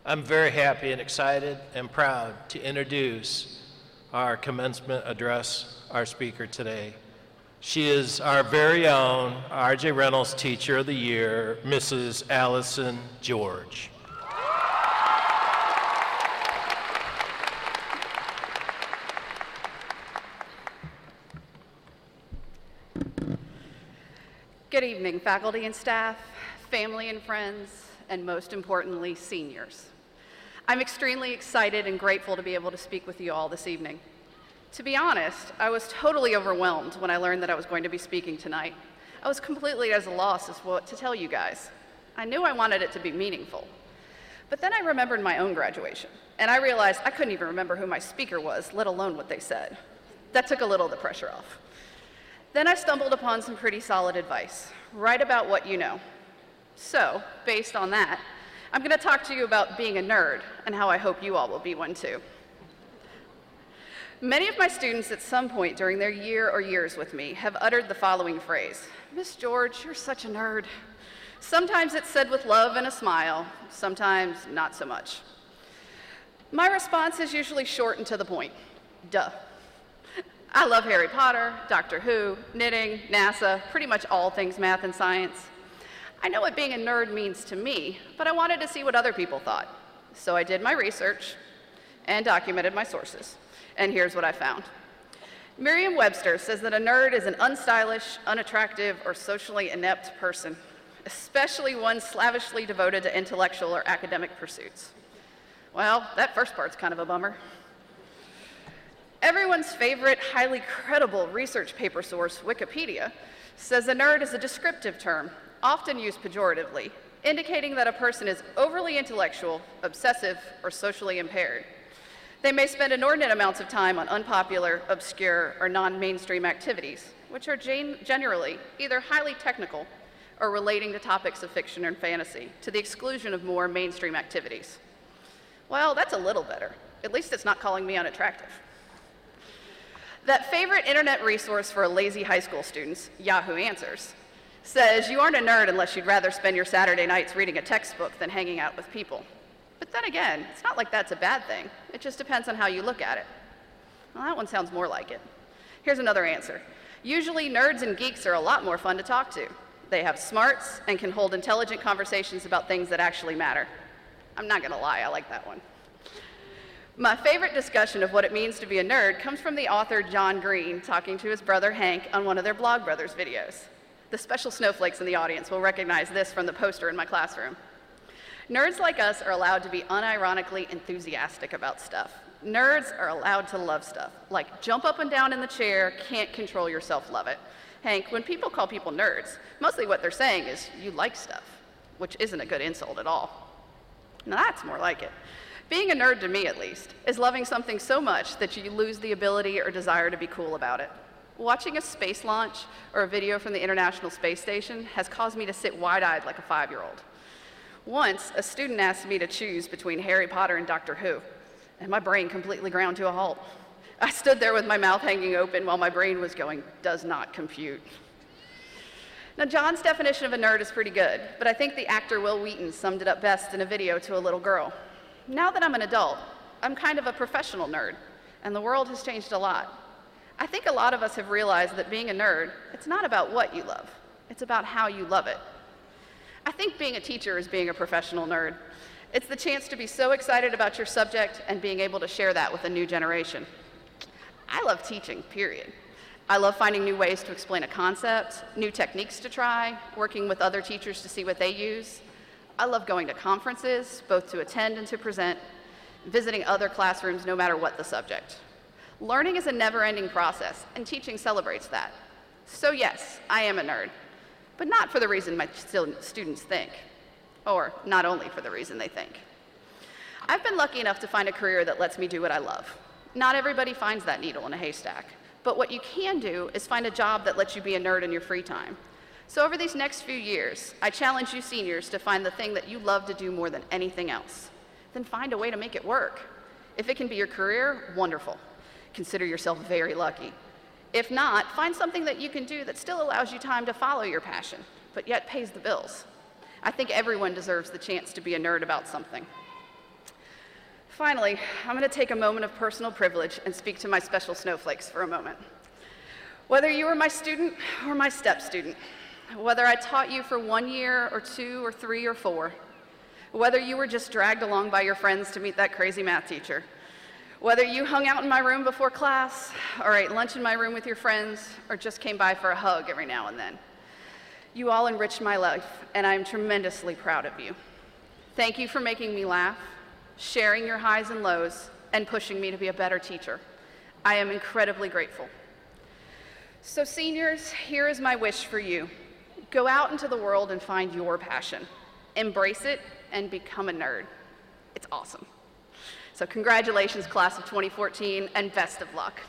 I'm very happy and excited and proud to introduce our commencement address, our speaker today. She is our very own R.J. Reynolds Teacher of the Year, Mrs. Allison George. Good evening, faculty and staff, family and friends, and most importantly, seniors. I'm extremely excited and grateful to be able to speak with you all this evening. To be honest, I was totally overwhelmed when I learned that I was going to be speaking tonight. I was completely at a loss as to what to tell you guys. I knew I wanted it to be meaningful. But then I remembered my own graduation, and I realized I couldn't even remember who my speaker was, let alone what they said. That took a little of the pressure off. Then I stumbled upon some pretty solid advice. Write about what you know. So, based on that, I'm going to talk to you about being a nerd and how I hope you all will be one too. Many of my students at some point during their year or years with me have uttered the following phrase: "Miss George, you're such a nerd." Sometimes it's said with love and a smile, sometimes not so much. My response is usually short and to the point. Duh. I love Harry Potter, Doctor Who, knitting, NASA, pretty much all things math and science. I know what being a nerd means to me, but I wanted to see what other people thought. So I did my research and documented my sources. And here's what I found. Merriam-Webster says that a nerd is an unstylish, unattractive, or socially inept person, especially one slavishly devoted to intellectual or academic pursuits. Well, that first part's kind of a bummer. Everyone's favorite, highly credible research paper source, Wikipedia, says a nerd is a descriptive term, often used pejoratively, indicating that a person is overly intellectual, obsessive, or socially impaired. They may spend inordinate amounts of time on unpopular, obscure, or non-mainstream activities, which are generally either highly technical or relating to topics of fiction and fantasy, to the exclusion of more mainstream activities. Well, that's a little better. At least it's not calling me unattractive. That favorite internet resource for lazy high school students, Yahoo Answers, says you aren't a nerd unless you'd rather spend your Saturday nights reading a textbook than hanging out with people. But then again, it's not like that's a bad thing. It just depends on how you look at it. Well, that one sounds more like it. Here's another answer. Usually, nerds and geeks are a lot more fun to talk to. They have smarts and can hold intelligent conversations about things that actually matter. I'm not gonna lie, I like that one. My favorite discussion of what it means to be a nerd comes from the author John Green talking to his brother Hank on one of their Blog Brothers videos. The special snowflakes in the audience will recognize this from the poster in my classroom. Nerds like us are allowed to be unironically enthusiastic about stuff. Nerds are allowed to love stuff, like jump up and down in the chair, can't control yourself, love it. Hank, when people call people nerds, mostly what they're saying is you like stuff, which isn't a good insult at all. Now that's more like it. Being a nerd, to me at least, is loving something so much that you lose the ability or desire to be cool about it. Watching a space launch or a video from the International Space Station has caused me to sit wide-eyed like a 5-year-old. Once, a student asked me to choose between Harry Potter and Doctor Who, and my brain completely ground to a halt. I stood there with my mouth hanging open while my brain was going, does not compute. Now, John's definition of a nerd is pretty good, but I think the actor Will Wheaton summed it up best in a video to a little girl. Now that I'm an adult, I'm kind of a professional nerd, and the world has changed a lot. I think a lot of us have realized that being a nerd, it's not about what you love, it's about how you love it. I think being a teacher is being a professional nerd. It's the chance to be so excited about your subject and being able to share that with a new generation. I love teaching, period. I love finding new ways to explain a concept, new techniques to try, working with other teachers to see what they use. I love going to conferences, both to attend and to present, visiting other classrooms no matter what the subject. Learning is a never-ending process, and teaching celebrates that. So yes, I am a nerd, but not for the reason my students think, or not only for the reason they think. I've been lucky enough to find a career that lets me do what I love. Not everybody finds that needle in a haystack, but what you can do is find a job that lets you be a nerd in your free time. So over these next few years, I challenge you seniors to find the thing that you love to do more than anything else. Then find a way to make it work. If it can be your career, wonderful. Consider yourself very lucky. If not, find something that you can do that still allows you time to follow your passion, but yet pays the bills. I think everyone deserves the chance to be a nerd about something. Finally, I'm going to take a moment of personal privilege and speak to my special snowflakes for a moment. Whether you were my student or my step student, whether I taught you for 1 year or 2 or 3 or 4, whether you were just dragged along by your friends to meet that crazy math teacher, whether you hung out in my room before class, or ate lunch in my room with your friends, or just came by for a hug every now and then, you all enriched my life, and I'm tremendously proud of you. Thank you for making me laugh, sharing your highs and lows, and pushing me to be a better teacher. I am incredibly grateful. So seniors, here is my wish for you. Go out into the world and find your passion. Embrace it and become a nerd. It's awesome. So congratulations, class of 2014, and best of luck.